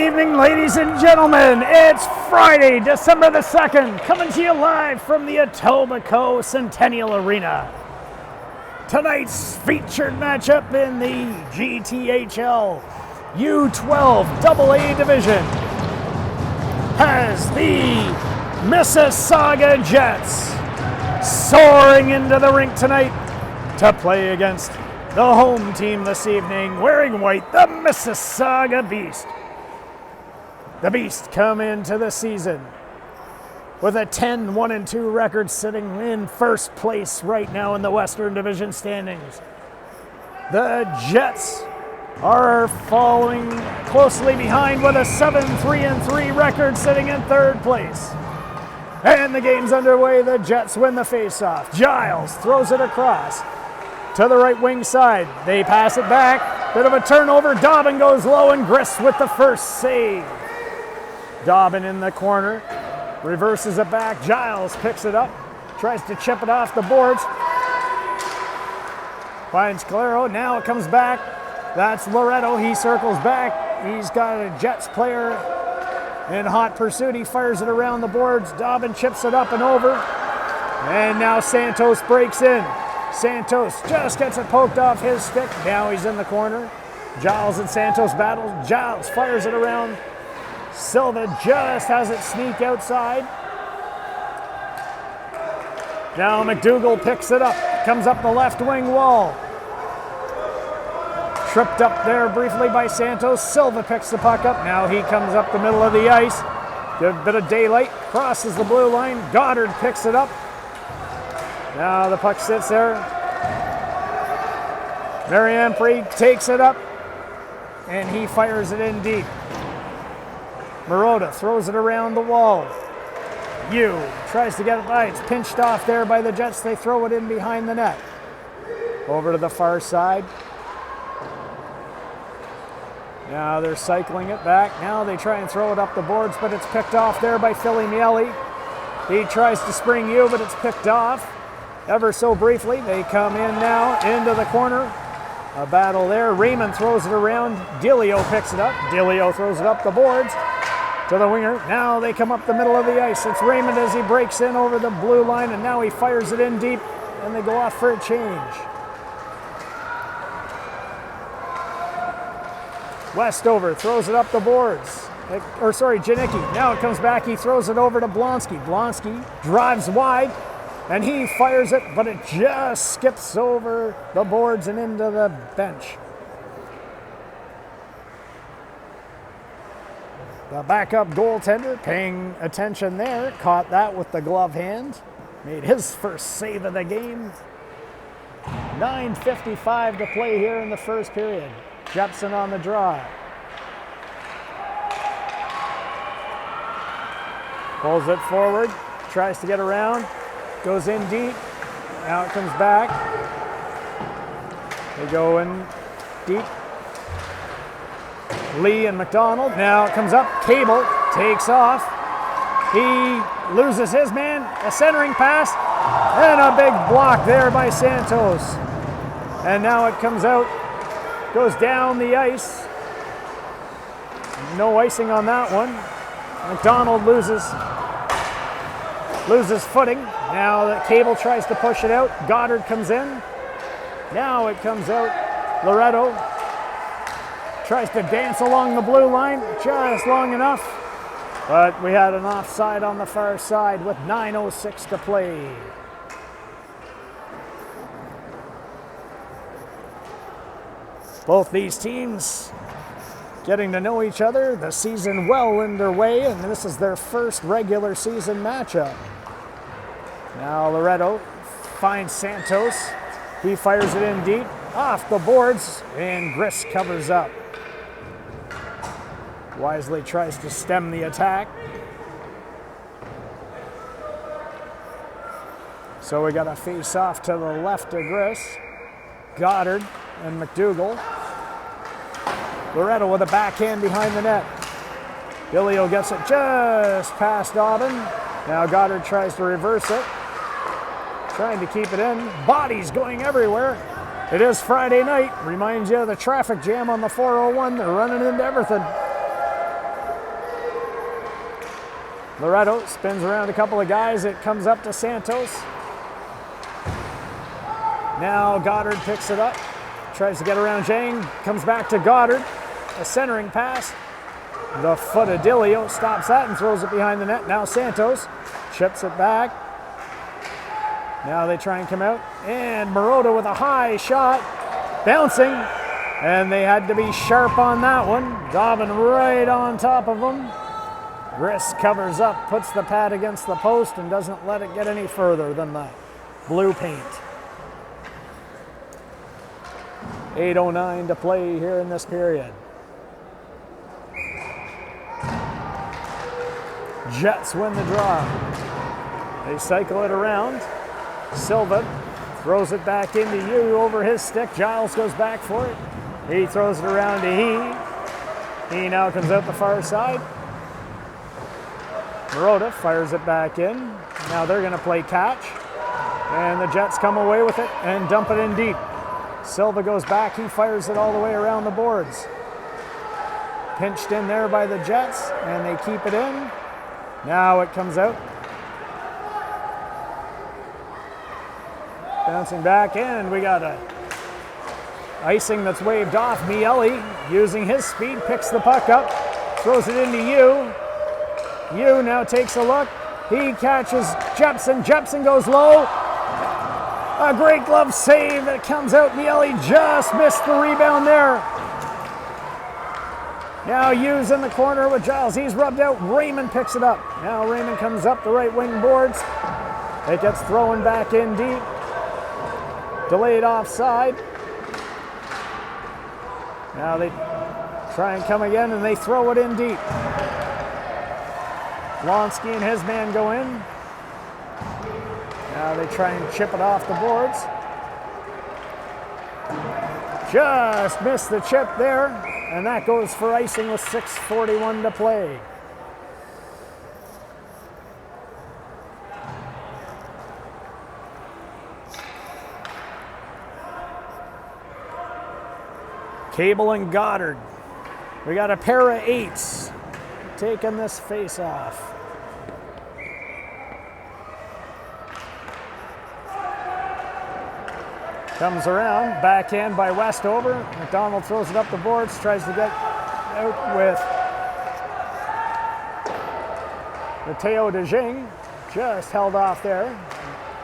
evening, ladies and gentlemen. It's Friday, December the 2nd, coming to you live from the Etobicoke Centennial Arena. Tonight's featured matchup in the GTHL U12 AA Division has the Mississauga Jets soaring into the rink tonight to play against the home team this evening, wearing white, the Mississauga Beast. The Beast come into the season with a 10-1-2 record, sitting in first place right now in the Western Division standings. The Jets are following closely behind with a 7-3-3 record, sitting in third place. And the game's underway. The Jets win the faceoff. Giles throws it across to the right wing side. They pass it back. Bit of a turnover. Dobbin goes low, and Grist with the first save. Dobbin in the corner, reverses it back. Giles picks it up, tries to chip it off the boards. Finds Calero. Now it comes back. That's Loretto. He circles back. He's got a Jets player in hot pursuit. He fires it around the boards. Dobbin chips it up and over. And now Santos breaks in. Santos just gets it poked off his stick. Now he's in the corner. Giles and Santos battle. Giles fires it around. Silva just has it sneak outside. Now McDougall picks it up. Comes up the left wing wall. Tripped up there briefly by Santos. Silva picks the puck up. Now he comes up the middle of the ice. Good bit of daylight. Crosses the blue line. Goddard picks it up. Now the puck sits there. Mariampre takes it up, and he fires it in deep. Marotta throws it around the wall. Yu tries to get it by. It's pinched off there by the Jets. They throw it in behind the net. Over to the far side. Now they're cycling it back. Now they try and throw it up the boards, but it's picked off there by Philly Miele. He tries to spring Yu, but it's picked off ever so briefly. They come in now into the corner. A battle there. Raymond throws it around. Dilio picks it up. Dilio throws it up the boards to the winger. Now they come up the middle of the ice. It's Raymond as he breaks in over the blue line, and now he fires it in deep, and they go off for a change. Westover throws it up the boards. Janicki. Now it comes back. He throws it over to Blonsky. Blonsky drives wide, and he fires it, but it just skips over the boards and into the bench. The backup goaltender paying attention there, caught that with the glove hand, made his first save of the game. 9:55 to play here in the first period. Jepson on the draw. Pulls it forward, tries to get around, goes in deep. Now it comes back. They go in deep. Lee and McDonald. Now it comes up. Cable takes off. He loses his man. A centering pass. And a big block there by Santos. And now it comes out. Goes down the ice. No icing on that one. McDonald loses footing. Now the Cable tries to push it out. Goddard comes in. Now it comes out. Loretto tries to dance along the blue line just long enough. But we had an offside on the far side with 9:06 to play. Both these teams getting to know each other, the season well underway, and this is their first regular season matchup. Now Loretto finds Santos. He fires it in deep, off the boards, and Grist covers up. Wisely tries to stem the attack. So we got a face-off to the left of Grist. Goddard and McDougall. Loretto with a backhand behind the net. Dilio gets it just past Dobbin. Now Goddard tries to reverse it. Trying to keep it in. Bodies going everywhere. It is Friday night. Reminds you of the traffic jam on the 401. They're running into everything. Loretto spins around a couple of guys. It comes up to Santos. Now Goddard picks it up. Tries to get around Zhang. Comes back to Goddard. A centering pass. The foot of Dilio stops that and throws it behind the net. Now Santos chips it back. Now they try and come out. And Marotta with a high shot. Bouncing. And they had to be sharp on that one. Dobbin right on top of him. Griss covers up, puts the pad against the post, and doesn't let it get any further than the blue paint. 8:09 to play here in this period. Jets win the draw. They cycle it around. Silva throws it back into Yu over his stick. Giles goes back for it. He throws it around to He. He now comes out the far side. Marotta fires it back in. Now they're going to play catch. And the Jets come away with it and dump it in deep. Silva goes back. He fires it all the way around the boards. Pinched in there by the Jets, and they keep it in. Now it comes out. Bouncing back in. We got a icing that's waved off. Miele, using his speed, picks the puck up. Throws it into Yu. Yu now takes a look. He catches Jepson. Jepson goes low. A great glove save. It comes out. Miele just missed the rebound there. Now Yu's in the corner with Giles. He's rubbed out. Raymond picks it up. Now Raymond comes up the right wing boards. It gets thrown back in deep. Delayed offside. Now they try and come again, and they throw it in deep. Blonsky and his man go in. Now they try and chip it off the boards. Just missed the chip there, and that goes for icing with 6:41 to play. Cable and Goddard. We got a pair of 8s taking this face off. Comes around, backhand by Westover. McDonald throws it up the boards, tries to get out with Mateo DeJing. Just held off there.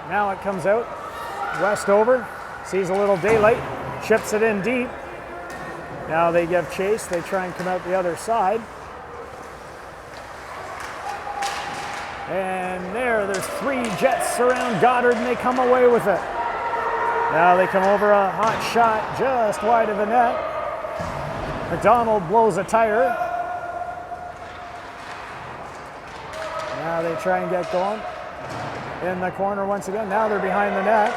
Now it comes out. Westover sees a little daylight, chips it in deep. Now they give chase. They try and come out the other side. And there's 3 Jets around Goddard, and they come away with it. Now they come over a hot shot just wide of the net. McDonald blows a tire. Now they try and get going. In the corner once again. Now they're behind the net.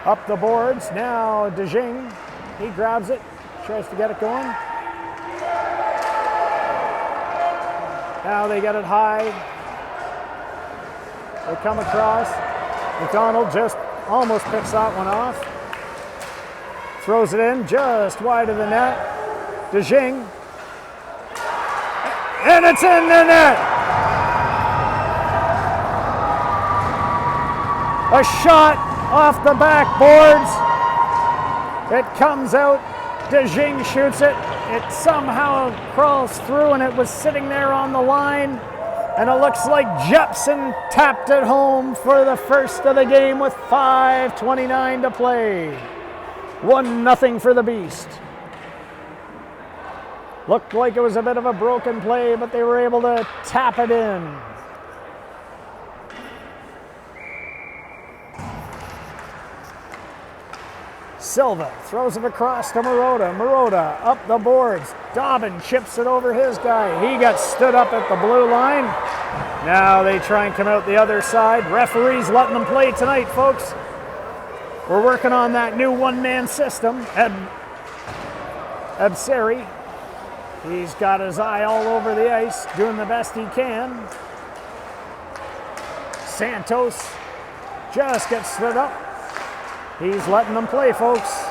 Up the boards. Now DeJing. He grabs it. Tries to get it going. Now they get it high. They come across. McDonald just almost picks that one off. Throws it in just wide of the net. DeJing. And it's in the net. A shot off the backboards. It comes out. DeJing shoots it. It somehow crawls through, and it was sitting there on the line. And it looks like Jepson tapped it home for the first of the game with 5:29 to play. 1-0 for the Beast. Looked like it was a bit of a broken play, but they were able to tap it in. Silva throws it across to Marotta. Marotta up the boards. Dobbin chips it over his guy. He got stood up at the blue line. Now they try and come out the other side. Referees letting them play tonight, folks. We're working on that new one-man system. Abseri. He's got his eye all over the ice, doing the best he can. Santos just gets stood up. He's letting them play, folks.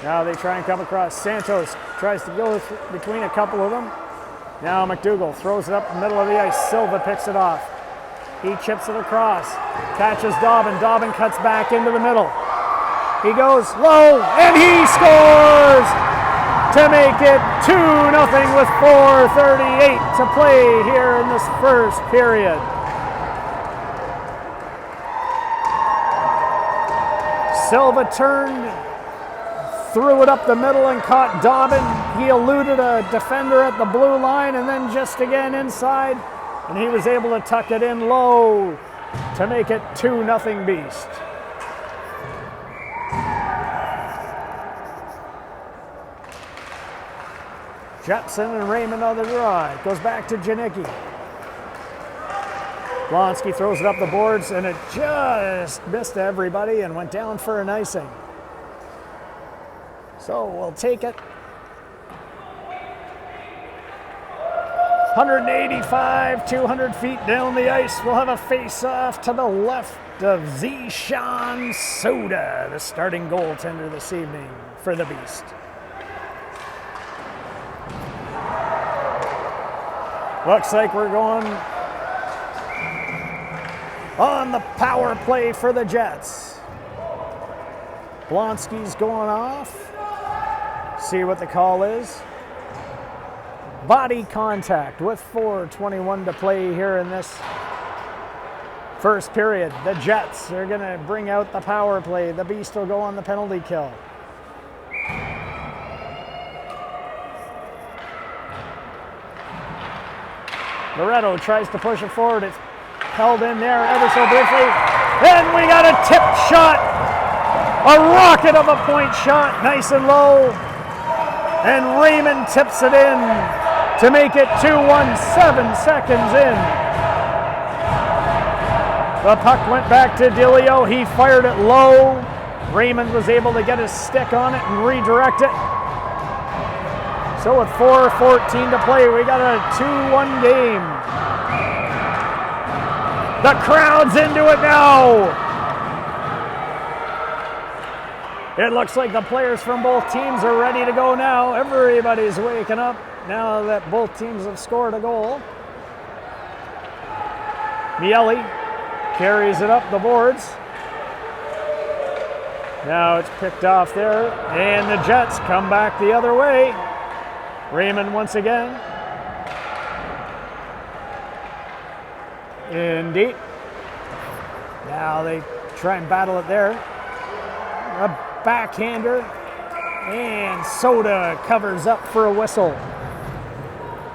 Now they try and come across. Santos tries to go between a couple of them. Now McDougall throws it up the middle of the ice. Silva picks it off. He chips it across. Catches Dobbin. Dobbin cuts back into the middle. He goes low, and he scores to make it 2-0 with 4:38 to play here in this first period. Silva turned, threw it up the middle and caught Dobbin. He eluded a defender at the blue line and then just again inside, and he was able to tuck it in low to make it 2-0 Beast. Jepson and Raymond on the draw. It goes back to Janicki. Blonsky throws it up the boards, and it just missed everybody and went down for an icing. So we'll take it. 185, 200 feet down the ice. We'll have a face-off to the left of Zishan Soda, the starting goaltender this evening for the Beast. Looks like we're going on the power play for the Jets. Blonsky's going off. See what the call is. Body contact with 4:21 to play here in this first period. The Jets are going to bring out the power play. The Beast will go on the penalty kill. Loretto tries to push it forward. It's held in there ever so briefly. Then we got a tip shot. A rocket of a point shot. Nice and low. And Raymond tips it in to make it 2-1, 7 seconds in. The puck went back to Dilio. He fired it low. Raymond was able to get his stick on it and redirect it. So with 4:14 to play, we got a 2-1 game. The crowd's into it now. It looks like the players from both teams are ready to go now. Everybody's waking up now that both teams have scored a goal. Miele carries it up the boards. Now it's picked off there, and the Jets come back the other way. Raymond once again. Indeed. Now they try and battle it there. A backhander. And Soda covers up for a whistle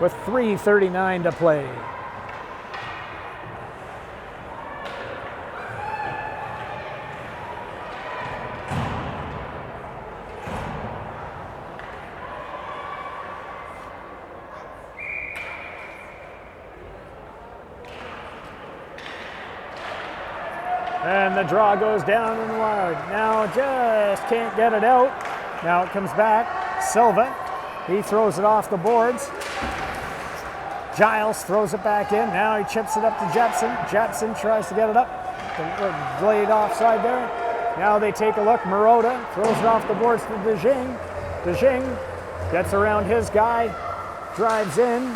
with 3:39 to play. And the draw goes down and wide. Now just can't get it out. Now it comes back. Silva, he throws it off the boards. Giles throws it back in. Now he chips it up to Jepson. Jepson tries to get it up. The blade offside there. Now they take a look. Marotta throws it off the boards to DeJing. DeJing gets around his guy. Drives in.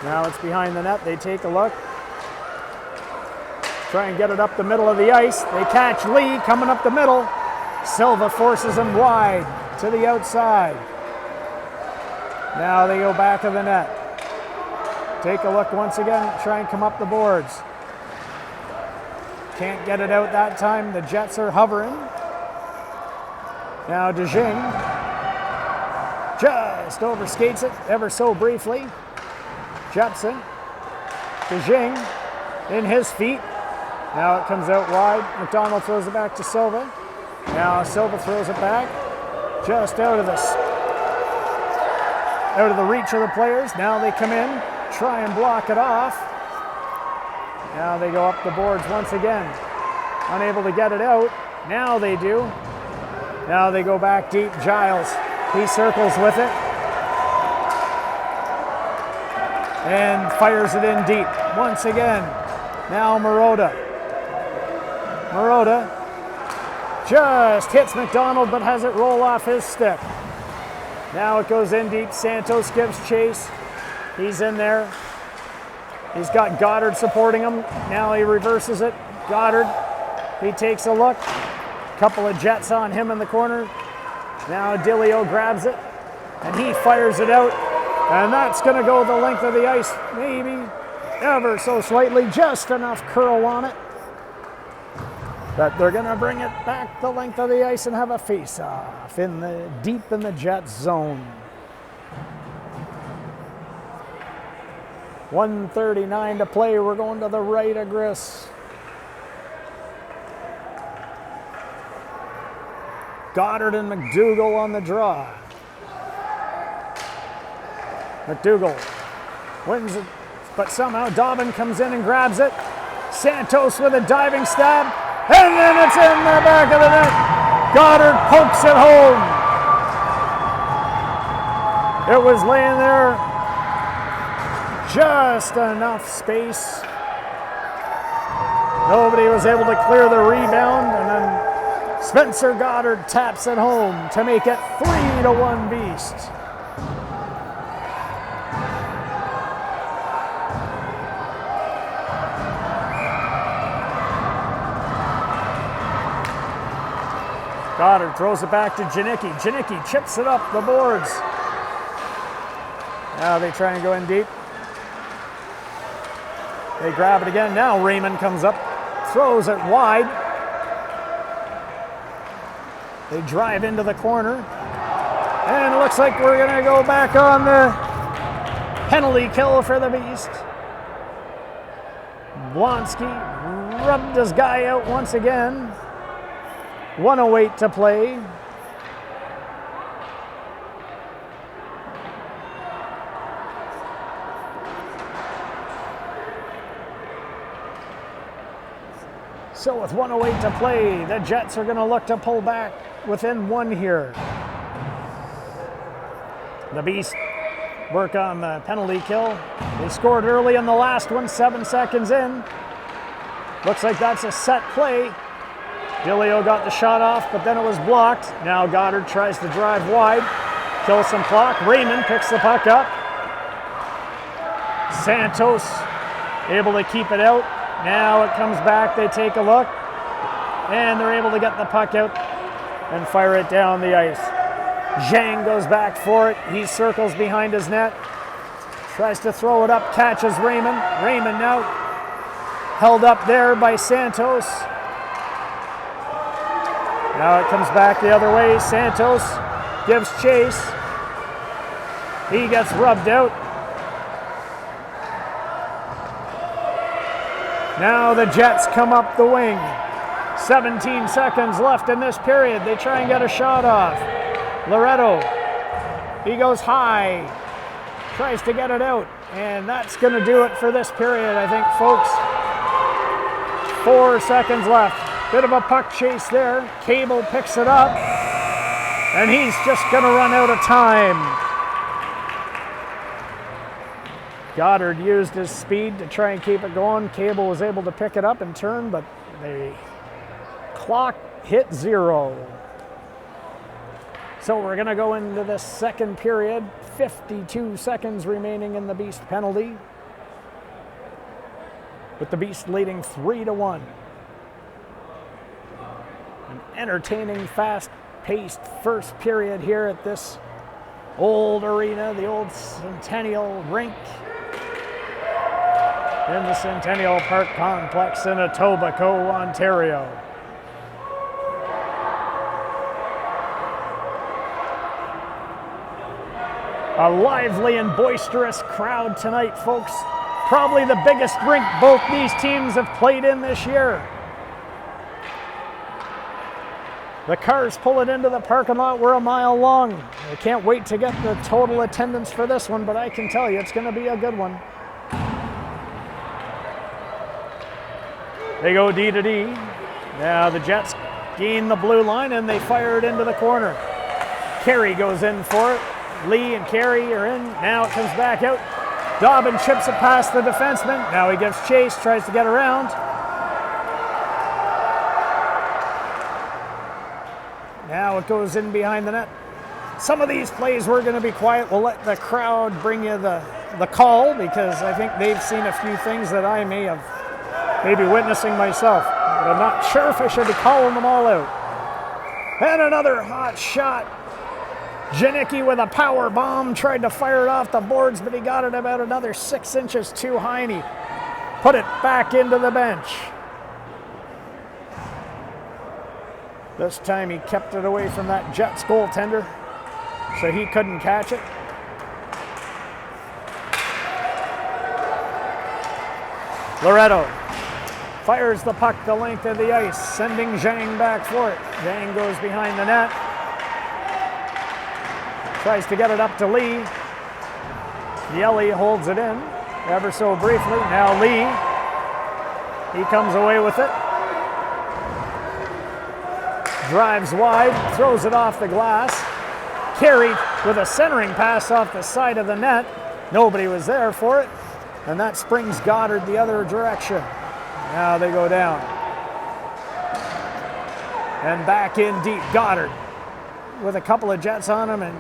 Now it's behind the net. They take a look. Try and get it up the middle of the ice. They catch Lee coming up the middle. Silva forces him wide to the outside. Now they go back of the net. Take a look once again. Try and come up the boards. Can't get it out that time. The Jets are hovering. Now DeJing just overskates it ever so briefly. Jepson. DeJing in his feet. Now it comes out wide. McDonald throws it back to Silva. Now Silva throws it back. Just out of the reach of the players. Now they come in, try and block it off. Now they go up the boards once again. Unable to get it out. Now they do. Now they go back deep. Giles, he circles with it. And fires it in deep. Once again. Now Marotta. Marotta just hits McDonald but has it roll off his stick. Now it goes in deep. Santos gives chase. He's in there. He's got Goddard supporting him. Now he reverses it. Goddard, he takes a look. Couple of jets on him in the corner. Now Dilio grabs it, and he fires it out. And that's going to go the length of the ice, maybe ever so slightly, just enough curl on it. But they're going to bring it back the length of the ice and have a face-off deep in the Jets zone. 1:39 to play. We're going to the right of Gris. Goddard and McDougall on the draw. McDougall wins it, but somehow Dobbin comes in and grabs it. Santos with a diving stab, and then it's in the back of the net. Goddard pokes it home. It was laying there, just enough space. Nobody was able to clear the rebound, and then Spencer Goddard taps it home to make it 3-1 Beast. Goddard throws it back to Janicki. Janicki chips it up the boards. Now they try and go in deep. They grab it again. Now Raymond comes up, throws it wide. They drive into the corner. And it looks like we're going to go back on the penalty kill for the Beast. Blonsky rubbed his guy out once again. 1:08 to play. So with 1:08 to play, the Jets are going to look to pull back within one here. The Beast work on the penalty kill. They scored early in the last one, 7 seconds in. Looks like that's a set play. Dilio got the shot off, but then it was blocked. Now Goddard tries to drive wide, kill some clock. Raymond picks the puck up. Santos able to keep it out. Now it comes back, they take a look, and they're able to get the puck out and fire it down the ice. Zhang goes back for it. He circles behind his net, tries to throw it up, catches Raymond. Raymond now held up there by Santos. Now it comes back the other way. Santos gives chase. He gets rubbed out. Now the Jets come up the wing. 17 seconds left in this period. They try and get a shot off. Loretto, he goes high, tries to get it out, and that's going to do it for this period, I think, folks. 4 seconds left. Bit of a puck chase there. Cable picks it up, and he's just going to run out of time. Goddard used his speed to try and keep it going. Cable was able to pick it up and turn, but the clock hit 0. So we're going to go into the second period. 52 seconds remaining in the Beast penalty, with the Beast leading 3-1. An entertaining, fast-paced first period here at this old arena, the old Centennial Rink in the Centennial Park Complex in Etobicoke, Ontario. A lively and boisterous crowd tonight, folks. Probably the biggest rink both these teams have played in this year. The cars pulling into the parking lot were a mile long. I can't wait to get the total attendance for this one, but I can tell you it's going to be a good one. They go D to D. Now the Jets gain the blue line and they fire it into the corner. Carey goes in for it. Lee and Carey are in. Now it comes back out. Dobbin chips it past the defenseman. Now he gives chase, tries to get around. Now it goes in behind the net. Some of these plays we're going to be quiet. We'll let the crowd bring you the the call because I think they've seen a few things that I may have maybe witnessing myself. But I'm not sure if I should be calling them all out. And another hot shot. Janicki with a power bomb, tried to fire it off the boards, but he got it about another 6 inches too high, and he put it back into the bench. This time he kept it away from that Jets goaltender, so he couldn't catch it. Loretto fires the puck the length of the ice, sending Zhang back for it. Zhang goes behind the net. Tries to get it up to Lee. Yelly holds it in ever so briefly. Now Lee, he comes away with it. Drives wide, throws it off the glass. Carried with a centering pass off the side of the net. Nobody was there for it. And that springs Goddard the other direction. Now they go down. And back in deep. Goddard with a couple of Jets on him, and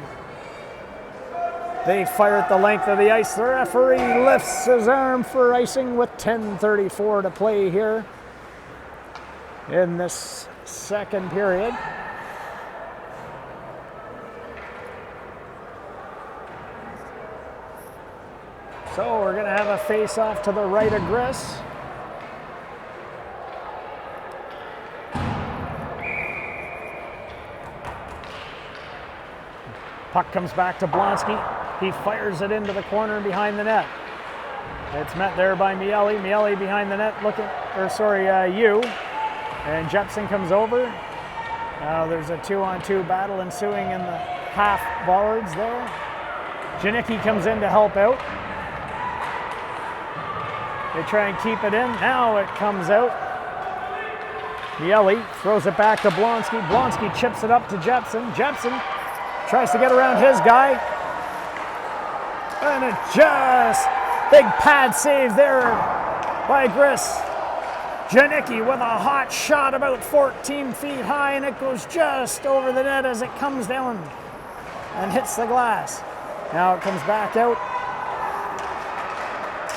they fire at the length of the ice. The referee lifts his arm for icing with 10:34 to play here in this second period. So we're going to have a face-off to the right of Gris. Puck comes back to Blonsky. He fires it into the corner behind the net. It's met there by Miele. Miele behind the net looking, Yu. And Jepson comes over. Now there's a 2-on-2 battle ensuing in the half boards there. Janicki comes in to help out. They try and keep it in. Now it comes out. Miele throws it back to Blonsky. Blonsky chips it up to Jepson. Jepson tries to get around his guy. And it just, big pad save there by Gris. Janicki with a hot shot about 14 feet high, and it goes just over the net as it comes down and hits the glass. Now it comes back out.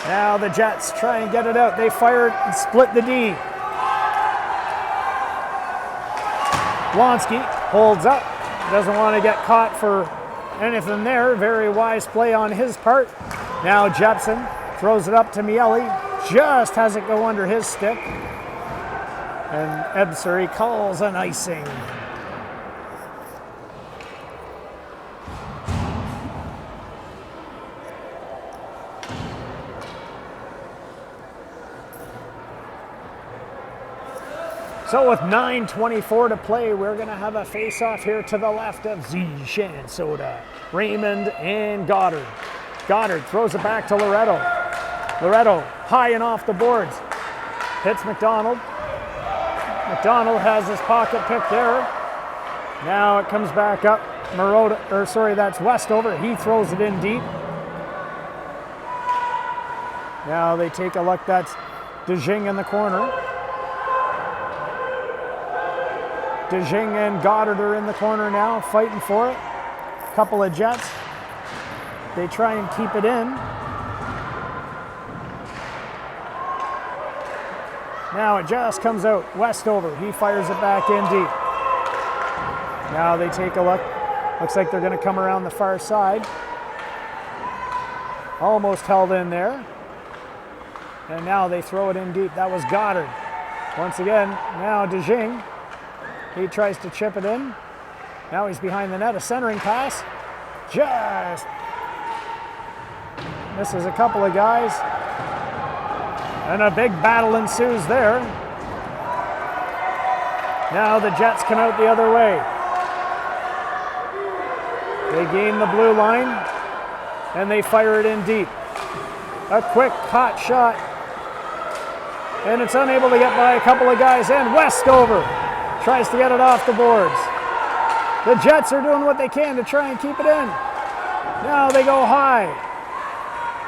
Now the Jets try and get it out. They fire it and split the D. Blonsky holds up. Doesn't want to get caught for anything there. Very wise play on his part. Now Jepson throws it up to Miele. Just has it go under his stick. And Ebser, he calls an icing. So with 9:24 to play, we're going to have a face-off here to the left of Zishan Soda, Raymond, and Goddard. Goddard throws it back to Loretto. Loretto high and off the boards. Hits McDonald. McDonald has his pocket pick there. Now it comes back up. That's Westover. He throws it in deep. Now they take a look. That's DeJing in the corner. DeJing and Goddard are in the corner now, fighting for it. Couple of Jets. They try and keep it in. Now it just comes out. Westover, he fires it back in deep. Now they take a look. Looks like they're going to come around the far side. Almost held in there. And now they throw it in deep. That was Goddard. Once again, now DeJing. He tries to chip it in. Now he's behind the net. A centering pass. Just misses a couple of guys. And a big battle ensues there. Now the Jets come out the other way. They gain the blue line. And they fire it in deep. A quick hot shot. And it's unable to get by a couple of guys. And Westover tries to get it off the boards. The Jets are doing what they can to try and keep it in. Now they go high.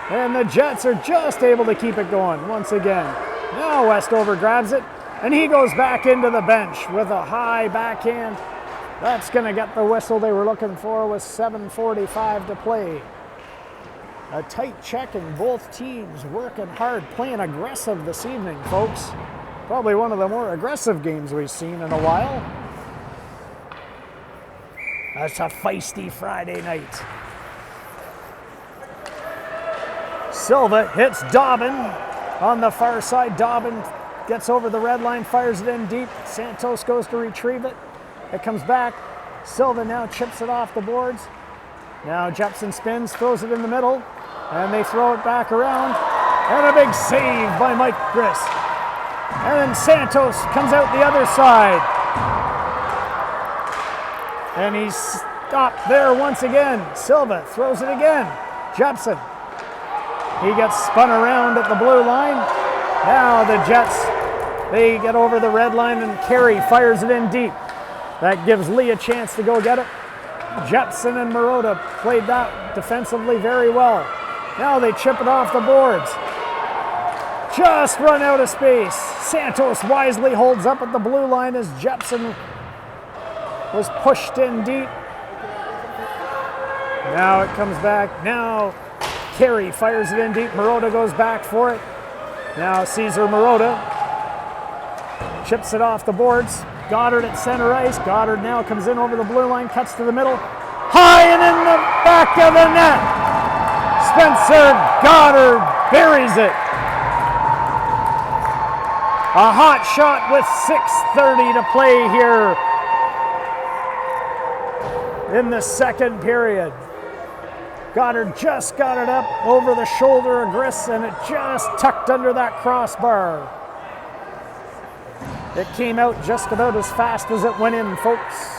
And the Jets are just able to keep it going once again. Now Westover grabs it, and he goes back into the bench with a high backhand. That's going to get the whistle they were looking for with 7:45 to play. A tight check and both teams working hard, playing aggressive this evening, folks. Probably one of the more aggressive games we've seen in a while. That's a feisty Friday night. Silva hits Dobbin on the far side. Dobbin gets over the red line, fires it in deep. Santos goes to retrieve it. It comes back. Silva now chips it off the boards. Now Jepson spins, throws it in the middle, and they throw it back around. And a big save by Mike Griss. And then Santos comes out the other side. And he's stopped there once again. Silva throws it again. Jepson. He gets spun around at the blue line. Now the Jets, they get over the red line and Carey fires it in deep. That gives Lee a chance to go get it. Jepson and Marotta played that defensively very well. Now they chip it off the boards. Just run out of space. Santos wisely holds up at the blue line as Jepson was pushed in deep. Now it comes back. Now Carey fires it in deep. Marotta goes back for it. Now Cesar Marotta chips it off the boards. Goddard at center ice. Goddard now comes in over the blue line, cuts to the middle. High and in the back of the net. Spencer Goddard buries it. A hot shot with 6:30 to play here in the second period. Goddard just got it up over the shoulder of Griss, and it just tucked under that crossbar. It came out just about as fast as it went in, folks.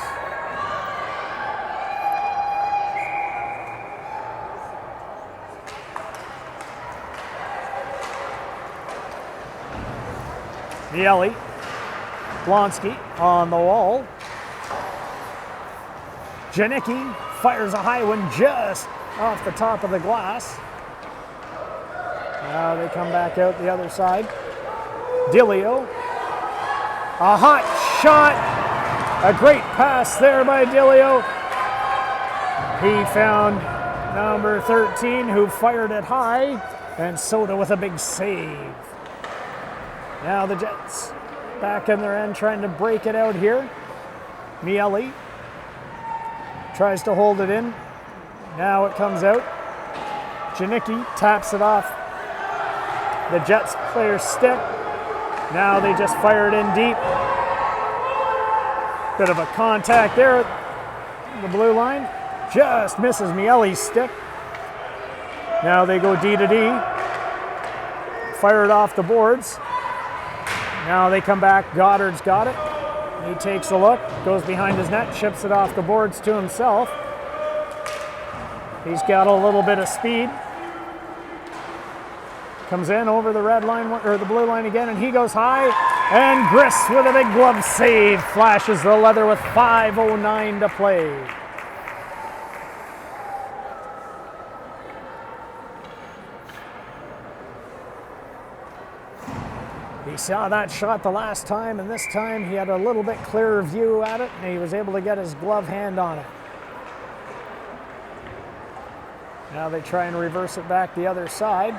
Miele, Blonsky on the wall. Janicki fires a high one just off the top of the glass. Now they come back out the other side. Dilio. A hot shot. A great pass there by Dilio. He found number 13 who fired it high, and Soda with a big save. Now the Jets back in their end trying to break it out here. Miele tries to hold it in. Now it comes out. Janicki taps it off the Jets player's stick. Now they just fire it in deep. Bit of a contact there at the blue line. Just misses Miele's stick. Now they go D to D. Fire it off the boards. Now they come back. Goddard's got it. He takes a look, goes behind his net, chips it off the boards to himself. He's got a little bit of speed. Comes in over the red line, or the blue line again, and he goes high. And Griss with a big glove save flashes the leather with 5:09 to play. He saw that shot the last time, and this time he had a little bit clearer view at it, and he was able to get his glove hand on it. Now they try and reverse it back the other side.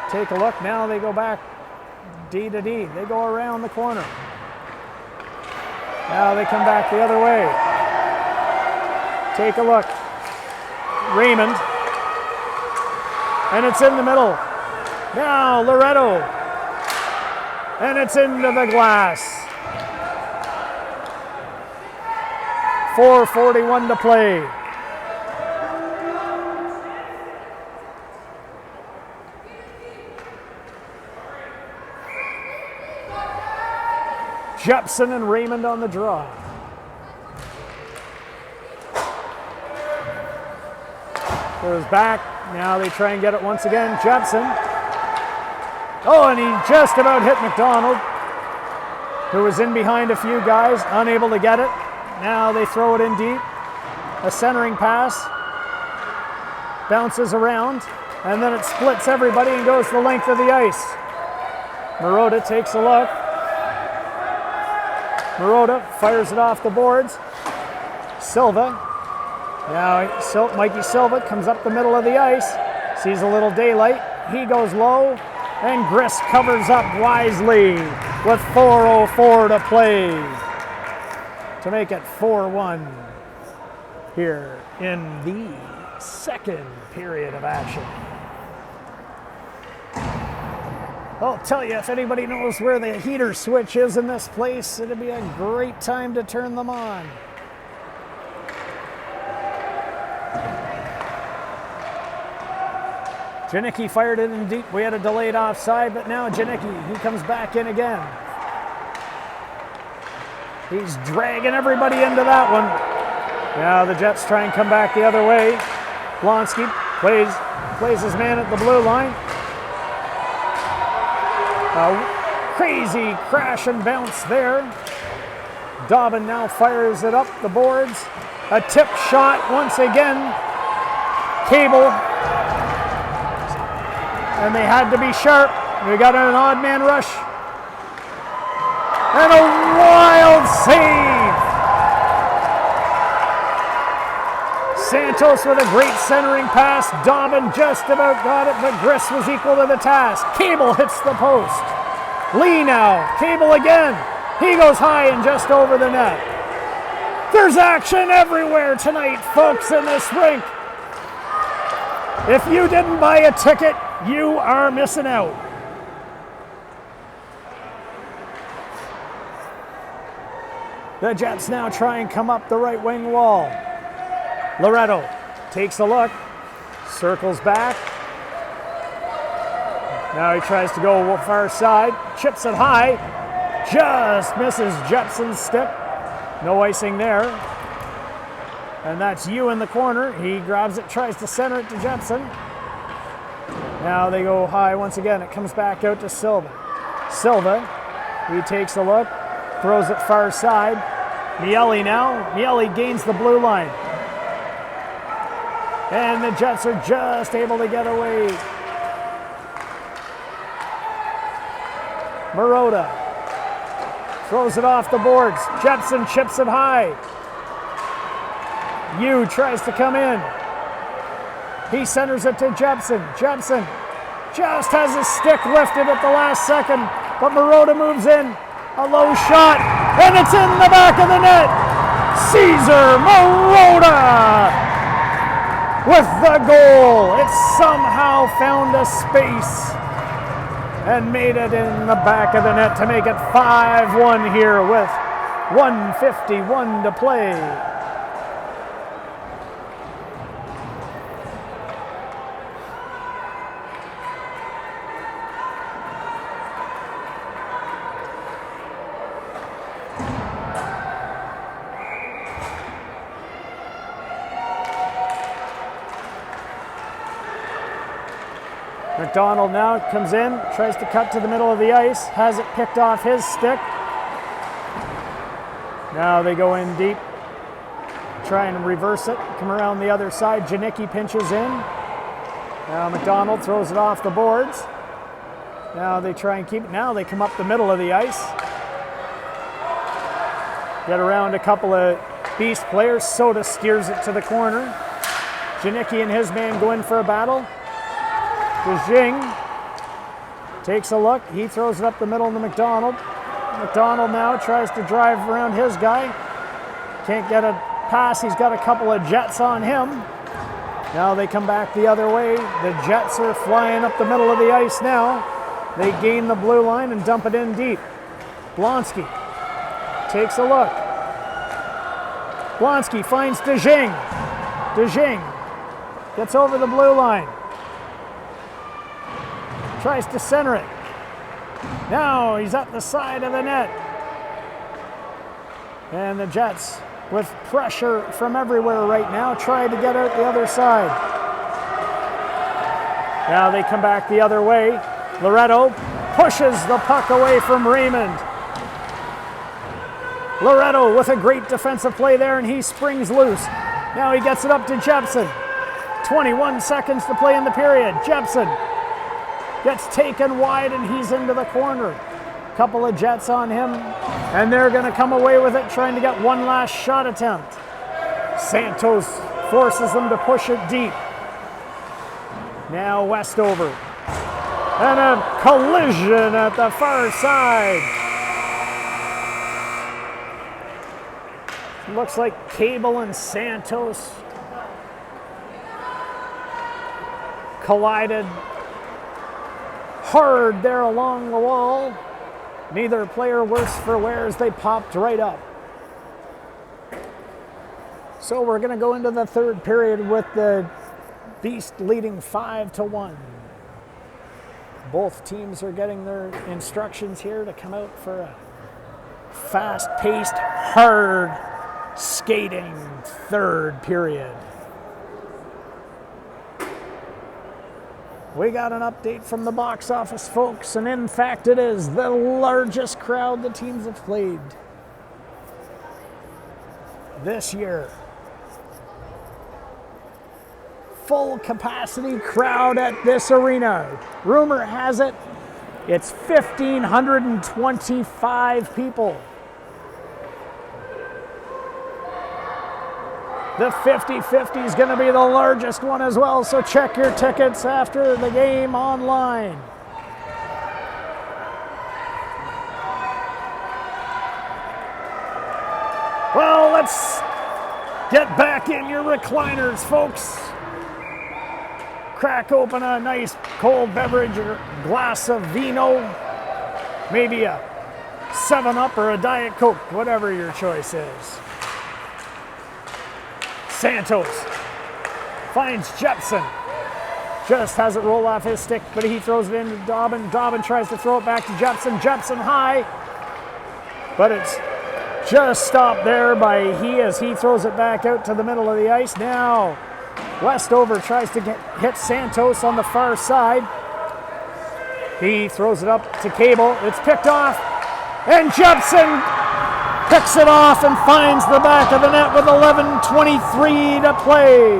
Take a look. Now they go back D to D. They go around the corner. Now they come back the other way. Take a look. Raymond. And it's in the middle. Now Loretto. And it's into the glass. 4:41 to play. Jepson and Raymond on the draw. Goes back. Now they try and get it once again. Jepson. Oh, and he just about hit McDonald, who was in behind a few guys, unable to get it. Now they throw it in deep. A centering pass. Bounces around, and then it splits everybody and goes the length of the ice. Marotta takes a look. Marotta fires it off the boards. Silva. Now Mikey Silva comes up the middle of the ice. Sees a little daylight. He goes low, and Griss covers up wisely with 4:04 to play to make it 4-1 here in the second period of action. I'll tell you, if anybody knows where the heater switch is in this place, it'd be a great time to turn them on. Janicki fired it in deep. We had a delayed offside, but now Janicki, he comes back in again. He's dragging everybody into that one. Now the Jets try and come back the other way. Blonsky plays his man at the blue line. A crazy crash and bounce there. Dobbin now fires it up the boards. A tip shot once again. Cable. And they had to be sharp. We got an odd man rush. And a wild save. Santos with a great centering pass. Dobbin just about got it, but Griss was equal to the task. Cable hits the post. Lee now. Cable again. He goes high and just over the net. There's action everywhere tonight, folks, in this rink. If you didn't buy a ticket, you are missing out. The Jets now try and come up the right wing wall. Loretto takes a look, circles back. Now he tries to go far side, chips it high, just misses Jepson's stick. No icing there. And that's you in the corner. He grabs it, tries to center it to Jepson. Now they go high once again. It comes back out to Silva. Silva, he takes a look, throws it far side. Miele now. Miele gains the blue line. And the Jets are just able to get away. Marotta throws it off the boards. Jepson chips it high. Yu tries to come in. He centers it to Jepson. Jepson just has his stick lifted at the last second, but Marotta moves in. A low shot, and it's in the back of the net. Cesar Marotta with the goal. It somehow found a space and made it in the back of the net to make it 5-1 here with 1:51 to play. McDonald now comes in, tries to cut to the middle of the ice, has it picked off his stick. Now they go in deep, try and reverse it, come around the other side. Janicki pinches in. Now McDonald throws it off the boards. Now they try and keep it. Now they come up the middle of the ice. Get around a couple of beast players. Soda steers it to the corner. Janicki and his man go in for a battle. Jing takes a look. He throws it up the middle to McDonald. McDonald now tries to drive around his guy. Can't get a pass. He's got a couple of Jets on him. Now they come back the other way. The Jets are flying up the middle of the ice now. They gain the blue line and dump it in deep. Blonsky takes a look. Blonsky finds DeJing. DeJing gets over the blue line. Tries to center it. Now he's at the side of the net. And the Jets, with pressure from everywhere right now, try to get out the other side. Now they come back the other way. Loretto pushes the puck away from Raymond. Loretto with a great defensive play there, and he springs loose. Now he gets it up to Jepson. 21 seconds to play in the period. Jepson gets taken wide, and he's into the corner. Couple of Jets on him, and they're going to come away with it, trying to get one last shot attempt. Santos forces them to push it deep. Now Westover. And a collision at the far side. Looks like Cable and Santos collided hard there along the wall. Neither player worse for wear as they popped right up. So we're going to go into the third period with the Beast leading 5-1. Both teams are getting their instructions here to come out for a fast-paced, hard skating third period. We got an update from the box office, folks, and in fact it is the largest crowd the teams have played this year. Full capacity crowd at this arena. Rumor has it, it's 1,525 people. The 50-50 is going to be the largest one as well, so check your tickets after the game online. Well, let's get back in your recliners, folks. Crack open a nice cold beverage or glass of vino, maybe a 7-Up or a Diet Coke, whatever your choice is. Santos finds Jepson. Just has it roll off his stick, but he throws it into Dobbin. Dobbin tries to throw it back to Jepson. Jepson high, but it's just stopped there by as he throws it back out to the middle of the ice. Now Westover tries to hit Santos on the far side. He throws it up to Cable. It's picked off, and Jepson picks it off and finds the back of the net with 11:23 to play.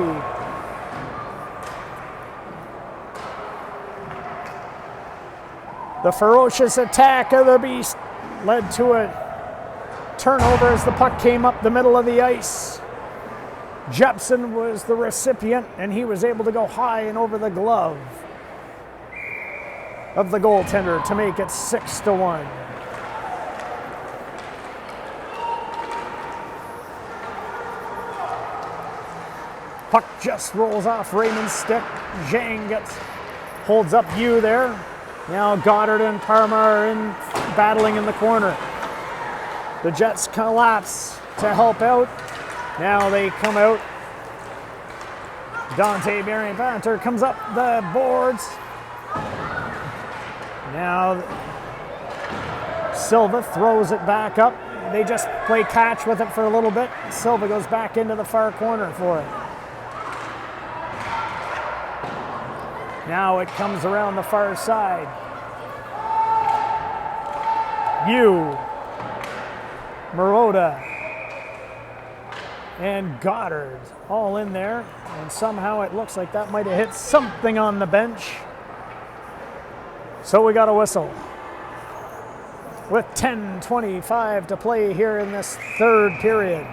The ferocious attack of the Beast led to a turnover as the puck came up the middle of the ice. Jepson was the recipient, and he was able to go high and over the glove of the goaltender to make it 6-1. Puck just rolls off Raymond's stick. Zhang holds up you there. Now Goddard and Parma are battling in the corner. The Jets collapse to help out. Now they come out. Dante Barry-Banter comes up the boards. Now Silva throws it back up. They just play catch with it for a little bit. Silva goes back into the far corner for it. Now it comes around the far side. Marotta and Goddard all in there, and somehow it looks like that might have hit something on the bench. So we got a whistle with 10:25 to play here in this third period.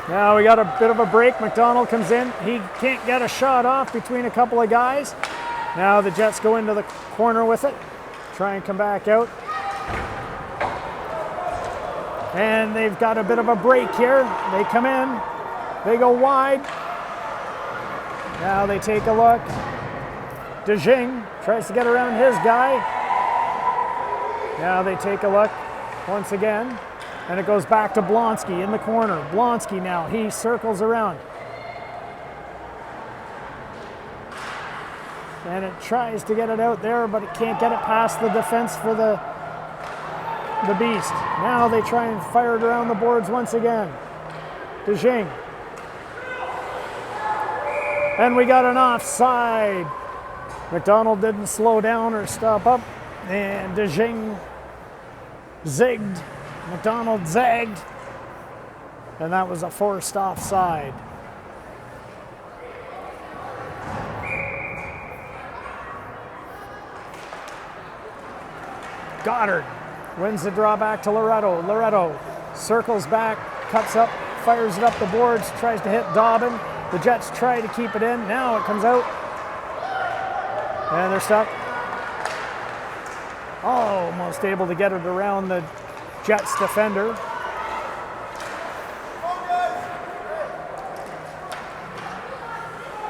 Now we got a bit of a break. McDonald comes in. He can't get a shot off between a couple of guys. Now the Jets go into the corner with it. Try and come back out. And they've got a bit of a break here. They come in. They go wide. Now they take a look. DeJing tries to get around his guy. Now they take a look once again. And it goes back to Blonsky in the corner. Blonsky now, he circles around. And it tries to get it out there, but it can't get it past the defense for the Beast. Now they try and fire it around the boards once again. DeJing. And we got an offside. McDonald didn't slow down or stop up. And DeJing zigged. McDonald zagged, and that was a forced offside. Goddard wins the draw back to Loretto. Loretto Circles back, cuts up, fires it up the boards, tries to hit Dobbin. The Jets try to keep it in. Now it comes out. And they're stuck. Almost able to get it around the Jets defender.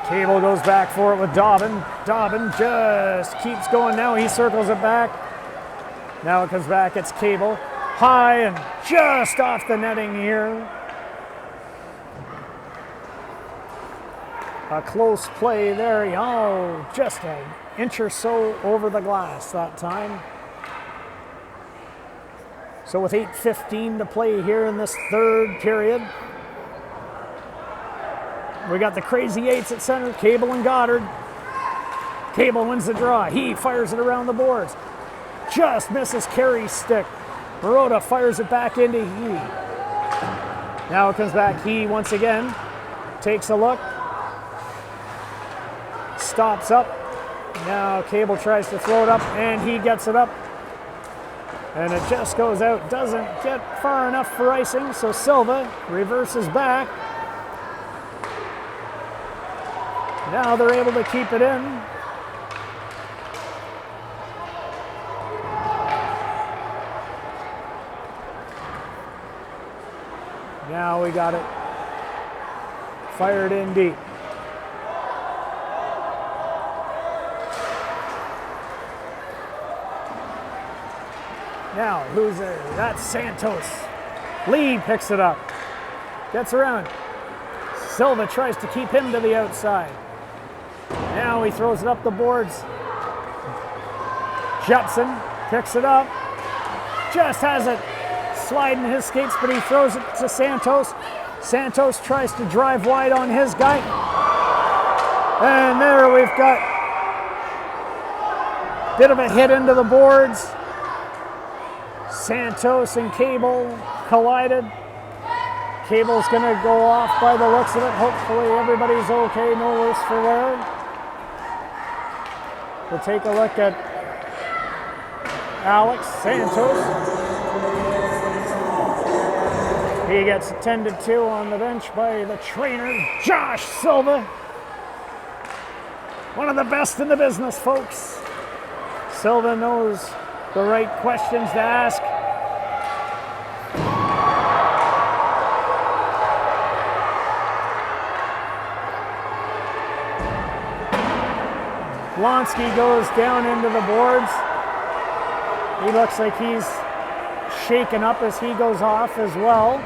Cable goes back for it with Dobbin. Dobbin just keeps going now. He circles it back. Now it comes back. It's Cable. High and just off the netting here. A close play there. Oh, just an inch or so over the glass that time. So with 8:15 to play here in this third period, we got the Crazy Eights at center, Cable and Goddard. Cable wins the draw. He fires it around the boards. Just misses Carey's stick. Marotta fires it back into He. Now it comes back. He once again takes a look. Stops up. Now Cable tries to throw it up, and he gets it up. And it just goes out. Doesn't get far enough for icing, so Silva reverses back. Now they're able to keep it in. Now we got it fired in deep. Now, who's there? That's Santos. Lee picks it up. Gets around. Silva tries to keep him to the outside. Now he throws it up the boards. Jepson picks it up. Just has it sliding his skates, but he throws it to Santos. Santos tries to drive wide on his guy. And there we've got a bit of a hit into the boards. Santos and Cable collided. Cable's going to go off by the looks of it. Hopefully everybody's okay, no worse for wear. We'll take a look at Alex Santos. He gets attended to on the bench by the trainer, Josh Silva. One of the best in the business, folks. Silva knows the right questions to ask. Blonsky goes down into the boards. He looks like he's shaken up as he goes off as well.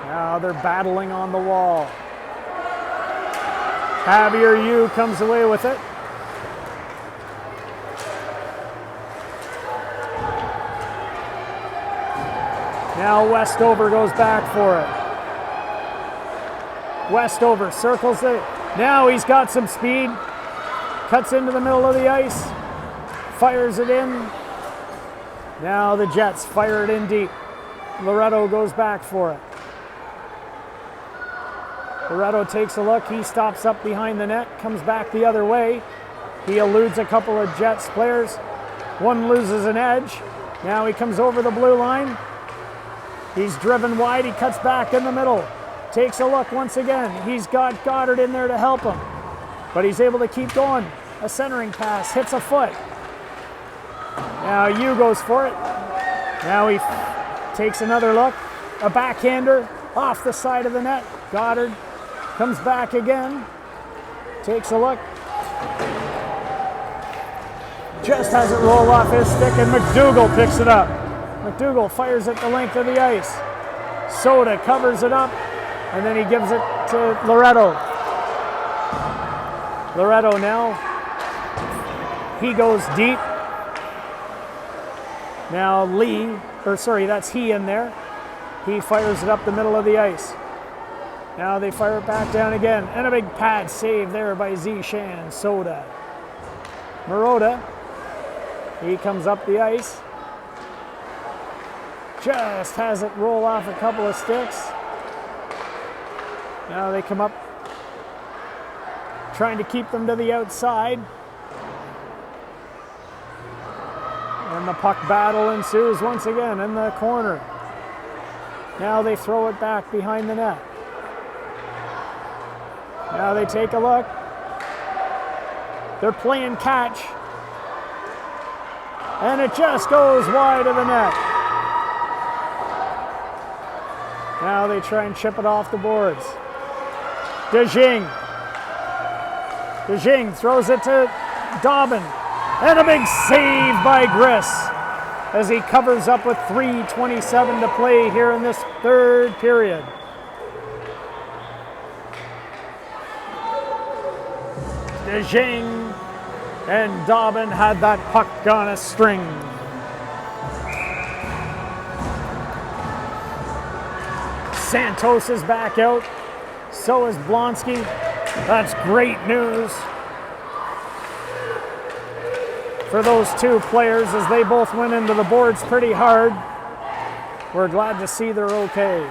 Now they're battling on the wall. Javier Yu comes away with it. Now Westover goes back for it. Westover circles it. Now he's got some speed. Cuts into the middle of the ice. Fires it in. Now the Jets fire it in deep. Loretto goes back for it. Loretto takes a look. He stops up behind the net. Comes back the other way. He eludes a couple of Jets players. One loses an edge. Now he comes over the blue line. He's driven wide. He cuts back in the middle. Takes a look once again. He's got Goddard in there to help him. But he's able to keep going. A centering pass. Hits a foot. Now Yu goes for it. Now he takes another look. A backhander off the side of the net. Goddard comes back again. Takes a look. Just has it roll off his stick, and McDougall picks it up. McDougall fires it the length of the ice. Soda covers it up, and then he gives it to Loretto. Loretto now. He goes deep. Now that's he in there. He fires it up the middle of the ice. Now they fire it back down again. And a big pad save there by Zishan Soda. Marotta. He comes up the ice. Just has it roll off a couple of sticks. Now they come up, trying to keep them to the outside. And the puck battle ensues once again in the corner. Now they throw it back behind the net. Now they take a look. They're playing catch. And it just goes wide of the net. Now they try and chip it off the boards. DeJing throws it to Dobbin. And a big save by Griss as he covers up with 3:27 to play here in this third period. DeJing and Dobbin had that puck on a string. Santos is back out. So is Blonsky. That's great news for those two players as they both went into the boards pretty hard. We're glad to see they're okay.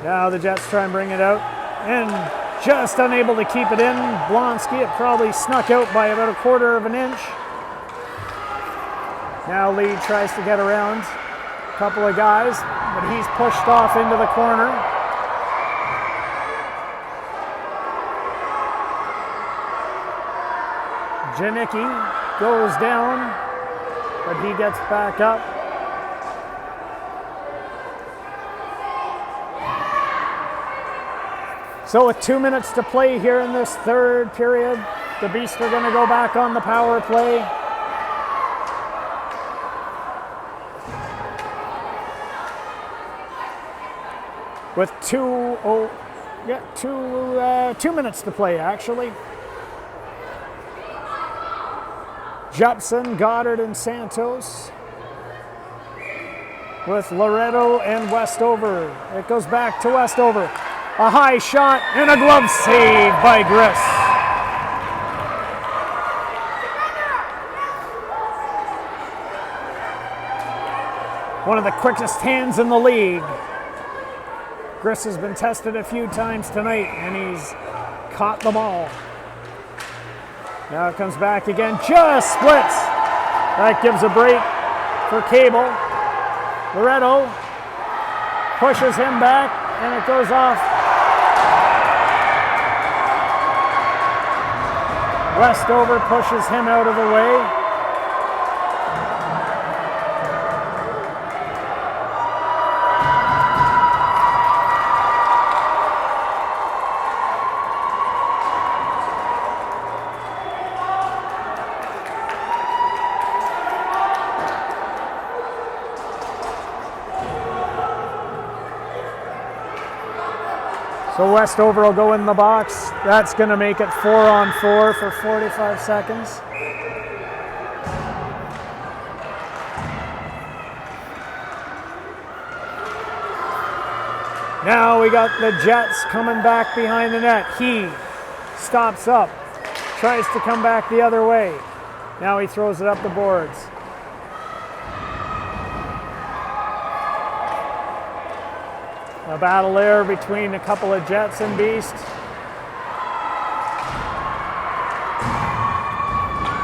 Now the Jets try and bring it out and just unable to keep it in. Blonsky, it probably snuck out by about a quarter of an inch. Now Lee tries to get around a couple of guys, but he's pushed off into the corner. Janicki goes down, but he gets back up. So with 2 minutes to play here in this third period, the Beasts are going to go back on the power play. With 2 minutes to play, actually. Jepson, Goddard, and Santos. With Loretto and Westover. It goes back to Westover. A high shot and a glove save by Griss. One of the quickest hands in the league. Griss has been tested a few times tonight, and he's caught them all. Now it comes back again, just splits. That gives a break for Cable. Loretto pushes him back, and it goes off. Westover pushes him out of the way. So Westover will go in the box. That's going to make it 4-on-4 for 45 seconds. Now we got the Jets coming back behind the net. He stops up, tries to come back the other way. Now he throws it up the boards. A battle there between a couple of Jets and Beast.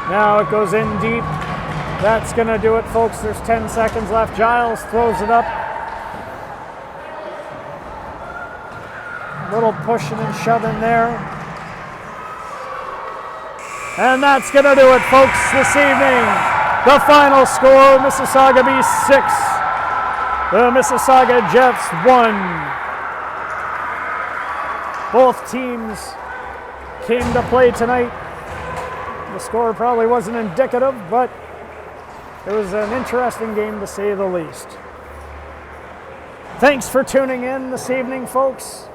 Now it goes in deep. That's going to do it, folks. There's 10 seconds left. Giles throws it up. A little pushing and shoving there. And that's going to do it, folks, this evening. The final score, Mississauga Beast 6. The Mississauga Jets 1. Both teams came to play tonight. The score probably wasn't indicative, but it was an interesting game to say the least. Thanks for tuning in this evening, folks.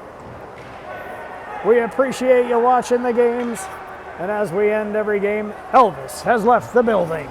We appreciate you watching the games. And as we end every game, Elvis has left the building.